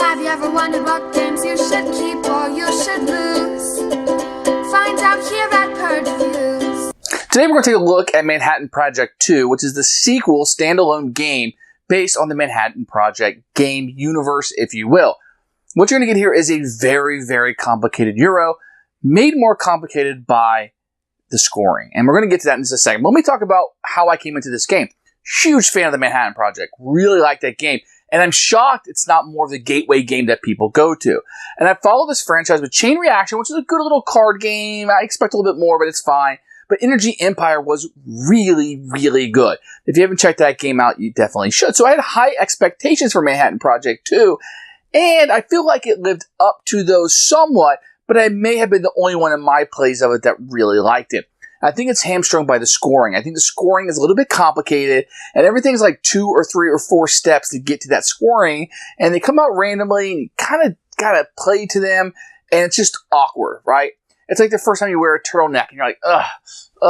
Have you ever wondered what games you should keep or you should lose? Find out here at Purge Reviews. Today we're going to take a look at Manhattan Project 2, which is the sequel standalone game based on the Manhattan Project game universe, if you will. What you're going to get here is a very, very complicated Euro, made more complicated by the scoring. And we're going to get to that in just a second. But let me talk about how I came into this game. Huge fan of the Manhattan Project. Really like that game. And I'm shocked it's not more of the gateway game that people go to. And I followed this franchise with Chain Reaction, which is a good little card game. I expect a little bit more, but it's fine. But Energy Empire was really, really good. If you haven't checked that game out, you definitely should. So I had high expectations for Manhattan Project 2. And I feel like it lived up to those somewhat, but I may have been the only one in my plays of it that really liked it. I think it's hamstrung by the scoring. I think the scoring is a little bit complicated, and everything's like 2 or 3 or 4 steps to get to that scoring, and they come out randomly, and you kind of got to play to them, and it's just awkward, right? It's like the first time you wear a turtleneck, and you're like, ugh,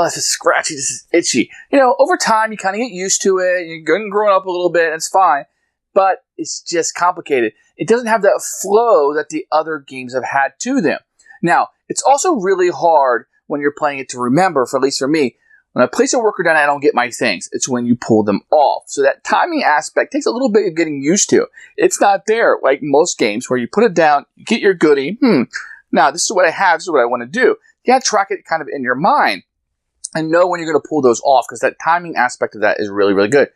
this is scratchy, this is itchy. You know, over time, you kind of get used to it, you're growing up a little bit, and it's fine, but it's just complicated. It doesn't have that flow that the other games have had to them. Now, it's also really hard when you're playing it to remember, at least for me, when I place a worker down, I don't get my things. It's when you pull them off. So that timing aspect takes a little bit of getting used to. It's not there like most games where you put it down, you get your goodie. Now this is what I have, this is what I want to do. You got to track it kind of in your mind and know when you're going to pull those off, because that timing aspect of that is really, really good.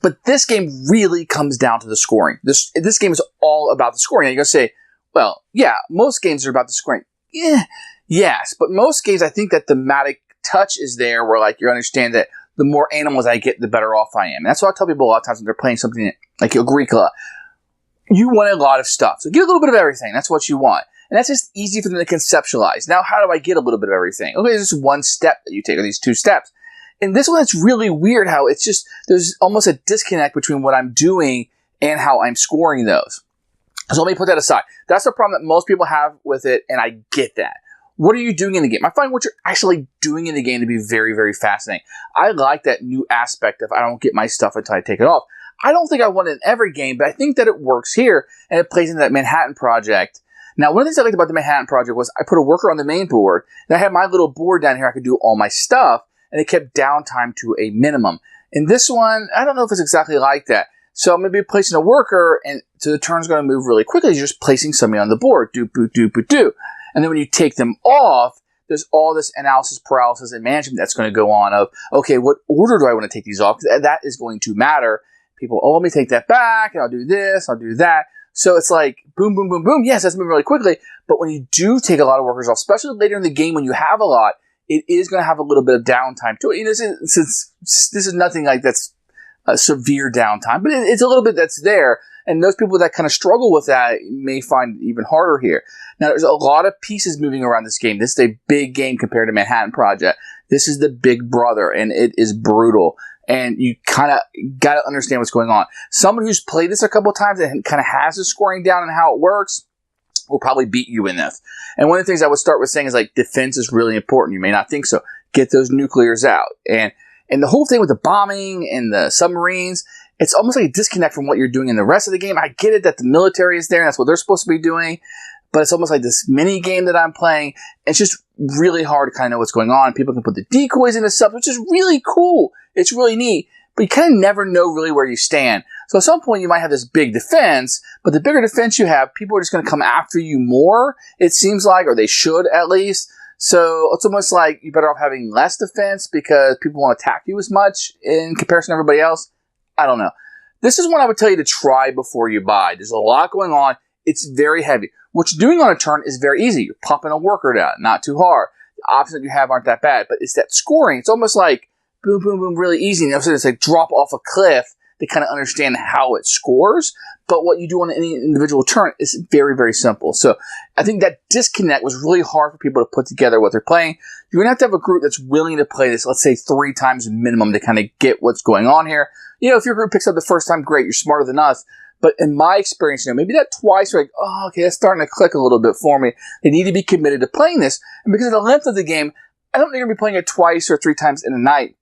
But this game really comes down to the scoring. This game is all about the scoring. Now you're going to say, well, yeah, most games are about the scoring. Yeah. Yes, but most games, I think that thematic touch is there where, like, you understand that the more animals I get, the better off I am. And that's what I tell people a lot of times when they're playing something like Agricola. You want a lot of stuff. So get a little bit of everything. That's what you want. And that's just easy for them to conceptualize. Now, how do I get a little bit of everything? Okay, there's just one step that you take, or these 2 steps. In this one, it's really weird how it's just, there's almost a disconnect between what I'm doing and how I'm scoring those. So let me put that aside. That's the problem that most people have with it, and I get that. What are you doing in the game? I find what you're actually doing in the game to be very, very fascinating. I like that new aspect of I don't get my stuff until I take it off. I don't think I want it in every game, but I think that it works here, and it plays into that Manhattan Project. Now, one of the things I liked about the Manhattan Project was I put a worker on the main board, and I had my little board down here I could do all my stuff, and it kept downtime to a minimum. In this one, I don't know if it's exactly like that. So I'm going to be placing a worker, and so the turn's going to move really quickly. You're just placing somebody on the board. Do, boot, do, boot, do. And then when you take them off, there's all this analysis, paralysis, and management that's going to go on of, okay, what order do I want to take these off? That is going to matter. People, let me take that back, and I'll do this, I'll do that. So it's like, boom, boom, boom, boom. Yes, that's moving really quickly. But when you do take a lot of workers off, especially later in the game when you have a lot, it is going to have a little bit of downtime to it. You know, since this is nothing like that's a severe downtime, but it's a little bit that's there. And those people that kind of struggle with that may find it even harder here. Now, there's a lot of pieces moving around this game. This is a big game compared to Manhattan Project. This is the big brother, and it is brutal. And you kind of got to understand what's going on. Someone who's played this a couple of times and kind of has the scoring down and how it works will probably beat you in this. And one of the things I would start with saying is, like, defense is really important. You may not think so. Get those nuclears out. And the whole thing with the bombing and the submarines, it's almost like a disconnect from what you're doing in the rest of the game. I get it that the military is there, and that's what they're supposed to be doing, but it's almost like this mini game that I'm playing. It's just really hard to kind of know what's going on. People can put the decoys into stuff, which is really cool. It's really neat, but you kind of never know really where you stand. So at some point, you might have this big defense, but the bigger defense you have, people are just going to come after you more, it seems like, or they should at least. So it's almost like you're better off having less defense because people won't attack you as much in comparison to everybody else. I don't know. This is one I would tell you to try before you buy. There's a lot going on. It's very heavy. What you're doing on a turn is very easy. You're popping a worker down, not too hard. The options that you have aren't that bad, but it's that scoring. It's almost like boom, boom, boom, really easy. And it's like drop off a cliff to kind of understand how it scores. But what you do on any individual turn is very, very simple. So I think that disconnect was really hard for people to put together what they're playing. You're going to have a group that's willing to play this, let's say 3 times minimum to kind of get what's going on here. You know, if your group picks up the first time, great, you're smarter than us. But in my experience, you know, maybe that twice, you're like, oh, okay, that's starting to click a little bit for me. They need to be committed to playing this. And because of the length of the game, I don't think you're going to be playing it twice or 3 times in a night.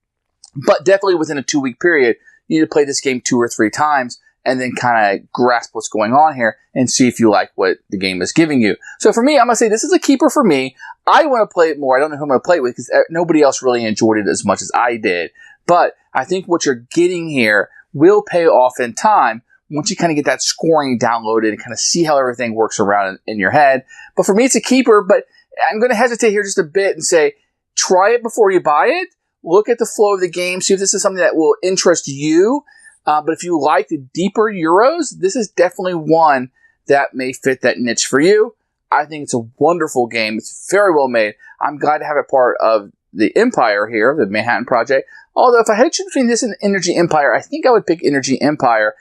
But definitely within a 2-week period, you need to play this game 2 or 3 times and then kind of grasp what's going on here and see if you like what the game is giving you. So for me, I'm going to say this is a keeper for me. I want to play it more. I don't know who I'm going to play it with because nobody else really enjoyed it as much as I did. But I think what you're getting here will pay off in time once you kind of get that scoring downloaded and kind of see how everything works around in your head. But for me, it's a keeper, but I'm going to hesitate here just a bit and say, try it before you buy it. Look at the flow of the game. See if this is something that will interest you. But if you like the deeper Euros, this is definitely one that may fit that niche for you. I think it's a wonderful game. It's very well made. I'm glad to have it part of the Empire here, the Manhattan Project. Although if I had to choose between this and Energy Empire, I think I would pick Energy Empire.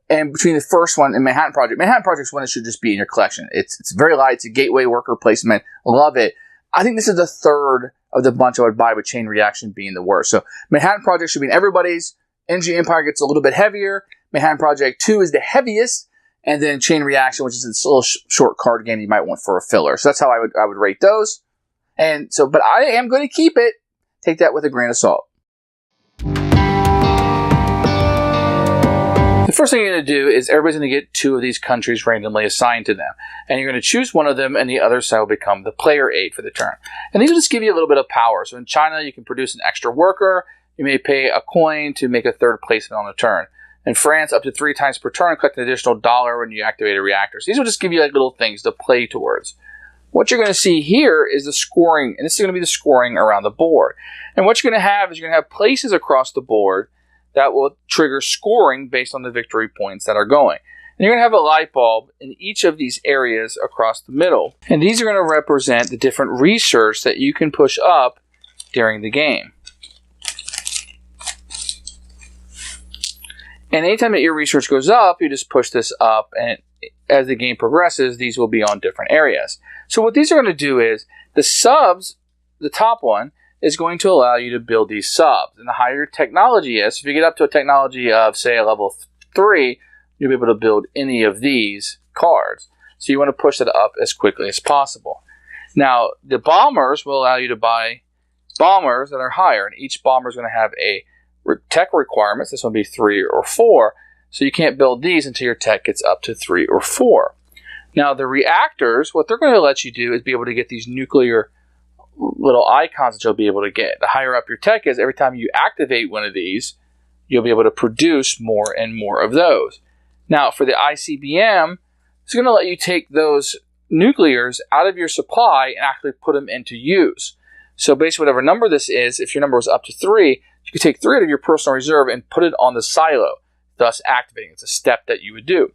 And between the first one and Manhattan Project is one that should just be in your collection. It's very light. It's a gateway worker placement. Love it. I think this is the third of the bunch I would buy, with Chain Reaction being the worst. So Manhattan Project should be in everybody's. Energy Empire gets a little bit heavier. Manhattan Project 2 is the heaviest. And then Chain Reaction, which is this little short card game you might want for a filler. So that's how I would rate those. And so, but I am going to keep it. Take that with a grain of salt. The first thing you're going to do is everybody's going to get 2 of these countries randomly assigned to them. And you're going to choose one of them, and the other side will become the player aid for the turn. And these will just give you a little bit of power. So in China, you can produce an extra worker. You may pay a coin to make a third placement on the turn. In France, up to 3 times per turn, collect an additional $1 when you activate a reactor. So these will just give you like little things to play towards. What you're going to see here is the scoring, and this is going to be the scoring around the board. And what you're going to have is you're going to have places across the board that will trigger scoring based on the victory points that are going. And you're going to have a light bulb in each of these areas across the middle. And these are going to represent the different research that you can push up during the game. And anytime that your research goes up, you just push this up, and as the game progresses, these will be on different areas. So what these are going to do is, the subs, the top one, is going to allow you to build these subs. And the higher your technology is, if you get up to a technology of, say, a level 3, you'll be able to build any of these cards. So you want to push that up as quickly as possible. Now, the bombers will allow you to buy bombers that are higher, and each bomber is going to have a tech requirements. This one will be 3 or 4. So you can't build these until your tech gets up to 3 or 4. Now the reactors, what they're going to let you do is be able to get these nuclear little icons that you'll be able to get. The higher up your tech is, every time you activate one of these, you'll be able to produce more and more of those. Now for the Icbm, it's going to let you take those nuclears out of your supply and actually put them into use. So basically whatever number this is, if your number was up to 3, you could take 3 out of your personal reserve and put it on the silo, thus activating. It's a step that you would do.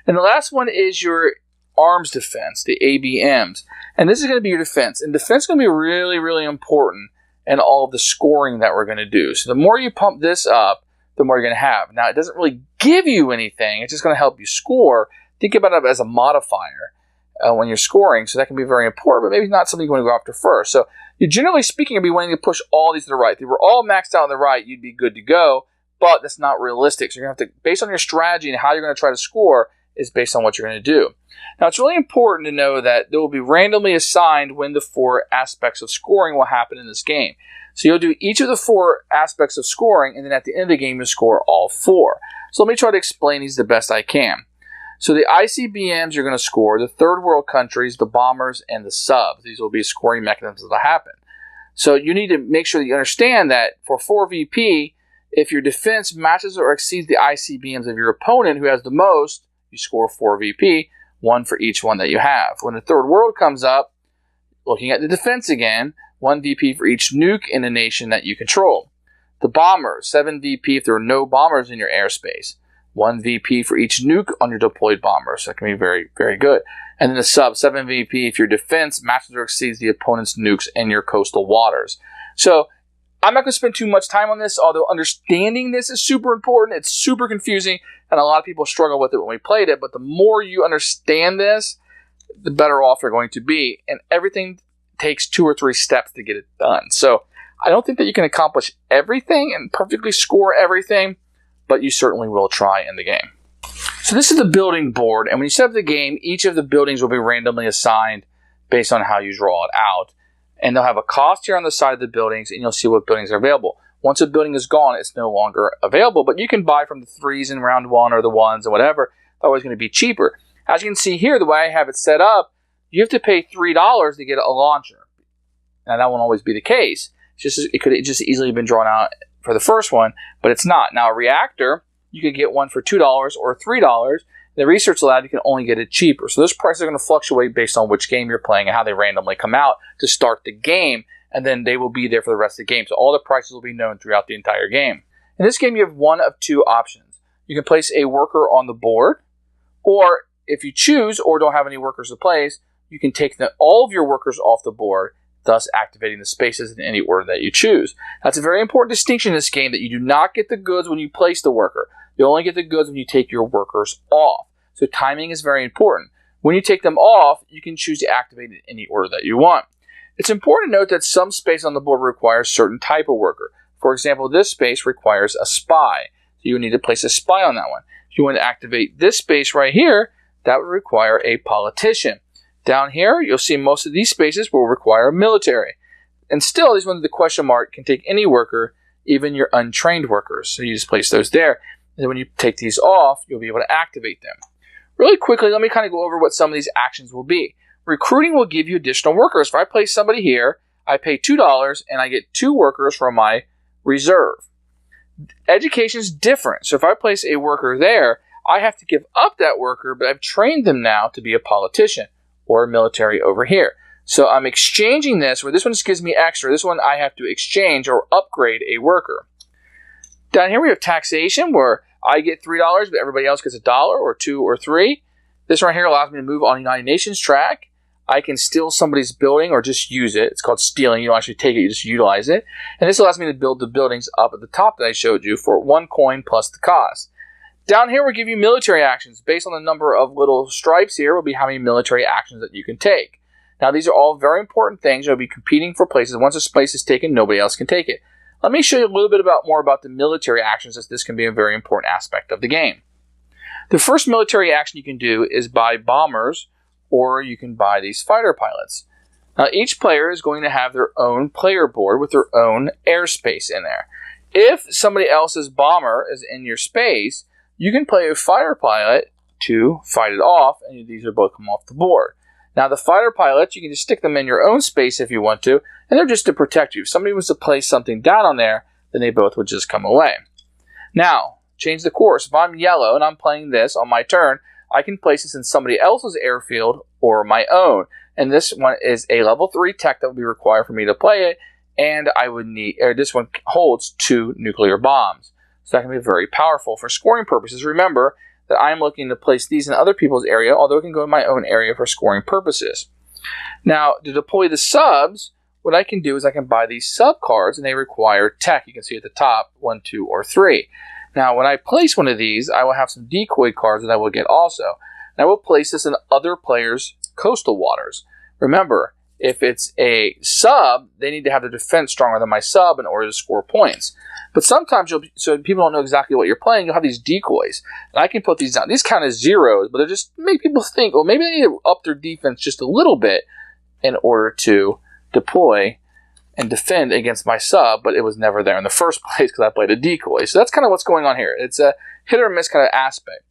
And the last one is your arms defense, the ABMs. And this is going to be your defense. And defense is going to be really, really important in all of the scoring that we're going to do. So the more you pump this up, the more you're going to have. Now, it doesn't really give you anything. It's just going to help you score. Think about it as a modifier when you're scoring. So that can be very important, but maybe not something you want to go after first. So you generally speaking, you'll be wanting to push all these to the right. If they were all maxed out on the right, you'd be good to go, but that's not realistic. So you're going to have to, based on your strategy and how you're going to try to score, is based on what you're going to do. Now, it's really important to know that there will be randomly assigned when the 4 aspects of scoring will happen in this game. So you'll do each of the 4 aspects of scoring, and then at the end of the game, you'll score all 4. So let me try to explain these the best I can. So the Icbms you're going to score, the third world countries, the bombers, and the subs. These will be scoring mechanisms that will happen. So you need to make sure that you understand that for 4 VP, if your defense matches or exceeds the Icbms of your opponent who has the most, you score 4 VP, 1 for each one that you have. When the third world comes up, looking at the defense again, 1 VP for each nuke in the nation that you control. The bombers, 7 VP if there are no bombers in your airspace. 1 VP for each nuke on your deployed bombers. That can be very, very good. And then the sub, 7 VP if your defense matches or exceeds the opponent's nukes in your coastal waters. So I'm not going to spend too much time on this, although understanding this is super important. It's super confusing, and a lot of people struggle with it when we played it. But the more you understand this, the better off you're going to be. And everything takes 2 or 3 steps to get it done. So I don't think that you can accomplish everything and perfectly score everything, but you certainly will try in the game. So this is the building board, and when you set up the game, each of the buildings will be randomly assigned based on how you draw it out. And they'll have a cost here on the side of the buildings, and you'll see what buildings are available. Once a building is gone, it's no longer available, but you can buy from the 3s in round 1 or the 1s or whatever. It's always going to be cheaper. As you can see here, the way I have it set up, you have to pay $3 to get a launcher. Now, that won't always be the case. It could just easily been drawn out for the first one, but it's not. Now, a reactor, you could get one for $2 or $3. The research lab, you can only get it cheaper. So those prices are going to fluctuate based on which game you're playing and how they randomly come out to start the game, and then they will be there for the rest of the game. So all the prices will be known throughout the entire game. In this game, you have one of two options. You can place a worker on the board, or if you choose or don't have any workers to place, you can take all of your workers off the board, thus activating the spaces in any order that you choose. That's a very important distinction in this game, that you do not get the goods when you place the worker. You only get the goods when you take your workers off. So timing is very important. When you take them off, you can choose to activate in any order that you want. It's important to note that some space on the board requires a certain type of worker. For example, this space requires a spy. So you need to place a spy on that one. If you want to activate this space right here, that would require a politician. Down here, you'll see most of these spaces will require a military. And still, these ones with the question mark can take any worker, even your untrained workers. So you just place those there. And then when you take these off, you'll be able to activate them. Really quickly, let me kind of go over what some of these actions will be. Recruiting will give you additional workers. If I place somebody here, I pay $2 and I get 2 workers from my reserve. Education is different. So if I place a worker there, I have to give up that worker, but I've trained them now to be a politician or a military over here. So I'm exchanging this, where this one just gives me extra. This one I have to exchange or upgrade a worker. Down here we have taxation, where I get $3, but everybody else gets $1 or $2 or $3. This right here allows me to move on the United Nations track. I can steal somebody's building or just use it. It's called stealing. You don't actually take it, you just utilize it. And this allows me to build the buildings up at the top that I showed you for 1 coin plus the cost. Down here, we'll give you military actions. Based on the number of little stripes here, will be how many military actions that you can take. Now, these are all very important things. You'll be competing for places. Once a place is taken, nobody else can take it. Let me show you a little bit more about the military actions, as this can be a very important aspect of the game. The first military action you can do is buy bombers, or you can buy these fighter pilots. Now, each player is going to have their own player board with their own airspace in there. If somebody else's bomber is in your space, you can play a fighter pilot to fight it off, and these will both come off the board. Now, the fighter pilots, you can just stick them in your own space if you want to, and they're just to protect you. If somebody was to place something down on there, then they both would just come away. Now, change the course. If I'm yellow and I'm playing this on my turn, I can place this in somebody else's airfield or my own. And this one is a level 3 tech that would be required for me to play it, and I would need, this one holds 2 nuclear bombs. So that can be very powerful for scoring purposes. Remember that I'm looking to place these in other people's area, although I can go in my own area for scoring purposes. Now, to deploy the subs, what I can do is I can buy these sub cards, and they require tech. You can see at the top, 1, 2, or 3. Now, when I place one of these, I will have some decoy cards that I will get also. And I will place this in other players' coastal waters. Remember, if it's a sub, they need to have the defense stronger than my sub in order to score points. But sometimes, so people don't know exactly what you're playing, you'll have these decoys. And I can put these down. These count as zeros, but they just make people think, well, maybe they need to up their defense just a little bit in order to deploy and defend against my sub, but it was never there in the first place because I played a decoy. So that's kind of what's going on here. It's a hit or miss kind of aspect.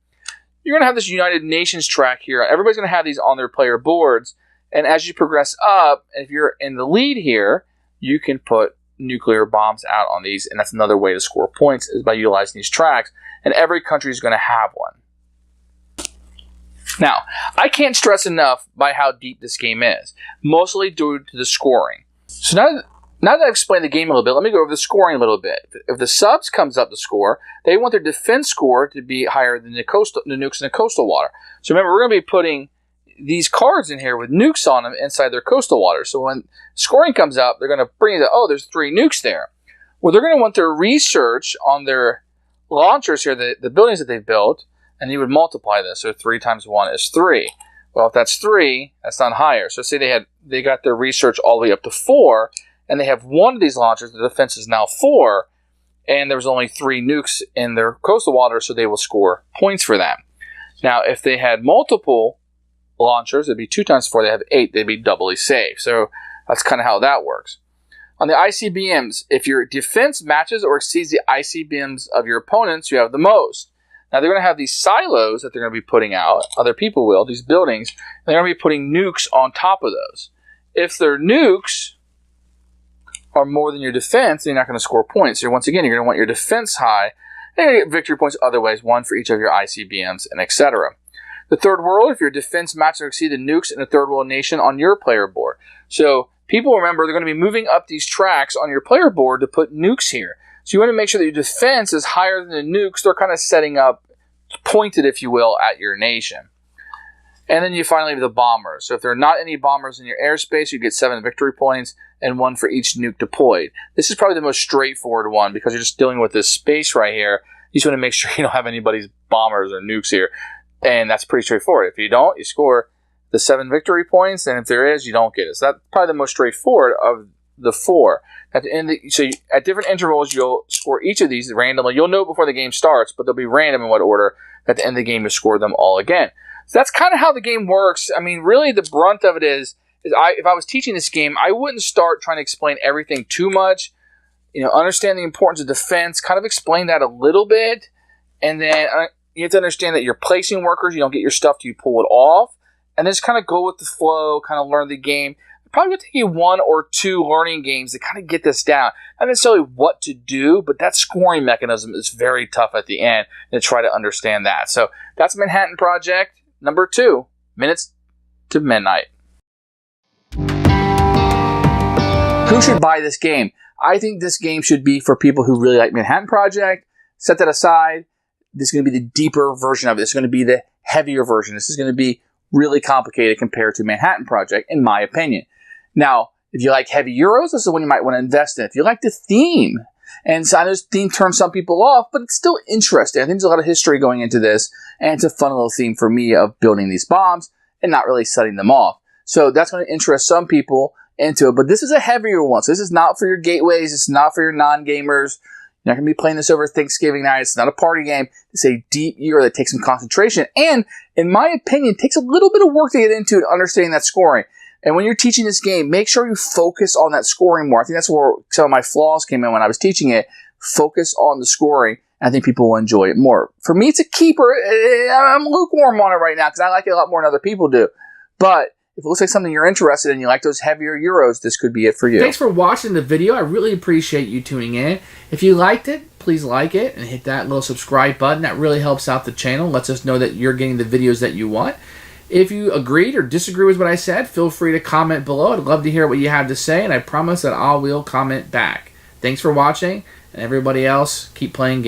You're going to have this United Nations track here. Everybody's going to have these on their player boards. And as you progress up, and if you're in the lead here, you can put nuclear bombs out on these. And that's another way to score points, is by utilizing these tracks. And every country is going to have one. Now, I can't stress enough by how deep this game is, mostly due to the scoring. So now that I've explained the game a little bit, let me go over the scoring a little bit. If the subs comes up to score, they want their defense score to be higher than the nukes in the coastal water. So remember, we're going to be putting these cards in here with nukes on them inside their coastal water. So when scoring comes up, they're going to bring it, oh, there's 3 nukes there. Well, they're going to want their research on their launchers here, the buildings that they've built, and you would multiply this. So 3 times 1 is 3. Well, if that's 3, that's not higher. So say they got their research all the way up to 4, and they have one of these launchers, the defense is now 4, and there's only 3 nukes in their coastal water, so they will score points for that. Now, if they had multiple launchers, it'd be 2 times 4, they have 8, they'd be doubly safe. So that's kind of how that works. On the ICBMs, if your defense matches or exceeds the ICBMs of your opponents, you have the most. Now, they're going to have these silos that they're going to be putting out. Other people will, these buildings. And they're going to be putting nukes on top of those. If their nukes are more than your defense, then you're not going to score points. So once again, you're going to want your defense high. And you're going to get victory points other ways, one for each of your ICBMs, and etc. The third world, if your defense matches or exceed the nukes in a third world nation on your player board. So people, remember, they're going to be moving up these tracks on your player board to put nukes here. So you want to make sure that your defense is higher than the nukes. They're kind of setting up, pointed, if you will, at your nation. And then you finally have the bombers. So if there are not any bombers in your airspace, you get 7 victory points and 1 for each nuke deployed. This is probably the most straightforward one because you're just dealing with this space right here. You just want to make sure you don't have anybody's bombers or nukes here. And that's pretty straightforward. If you don't, you score the 7 victory points, and if there is, you don't get it. So that's probably the most straightforward of the 4. At the end, at different intervals, you'll score each of these randomly. You'll know before the game starts, but they'll be random in what order. At the end of the game, you score them all again. So that's kind of how the game works. I mean, really, the brunt of it is if I was teaching this game, I wouldn't start trying to explain everything too much. You know, understand the importance of defense, kind of explain that a little bit, and then you have to understand that you're placing workers. You don't get your stuff till you pull it off, and then just kind of go with the flow, kind of learn the game. Probably going to take you 1 or 2 learning games to kind of get this down. Not necessarily what to do, but that scoring mechanism is very tough at the end to try to understand that. So that's Manhattan Project number 2, Minutes to Midnight. Who should buy this game? I think this game should be for people who really like Manhattan Project. Set that aside. This is going to be the deeper version of it. This is going to be the heavier version. This is going to be really complicated compared to Manhattan Project, in my opinion. Now, if you like heavy Euros, this is the one you might want to invest in. If you like the theme, and so I know this theme turns some people off, but it's still interesting. I think there's a lot of history going into this, and it's a fun little theme for me of building these bombs and not really setting them off. So that's going to interest some people into it, but this is a heavier one. So this is not for your gateways. It's not for your non-gamers. You're not going to be playing this over Thanksgiving night. It's not a party game. It's a deep Euro that takes some concentration, and in my opinion, takes a little bit of work to get into it, understanding that scoring. And when you're teaching this game, make sure you focus on that scoring more. I think that's where some of my flaws came in when I was teaching it. Focus on the scoring. I think people will enjoy it more. For me, it's a keeper. I'm lukewarm on it right now because I like it a lot more than other people do. But if it looks like something you're interested in, you like those heavier Euros, this could be it for you. Thanks for watching the video. I really appreciate you tuning in. If you liked it, please like it and hit that little subscribe button. That really helps out the channel. Lets us know that you're getting the videos that you want. If you agreed or disagree with what I said, feel free to comment below. I'd love to hear what you have to say, and I promise that I will comment back. Thanks for watching, and everybody else, keep playing games.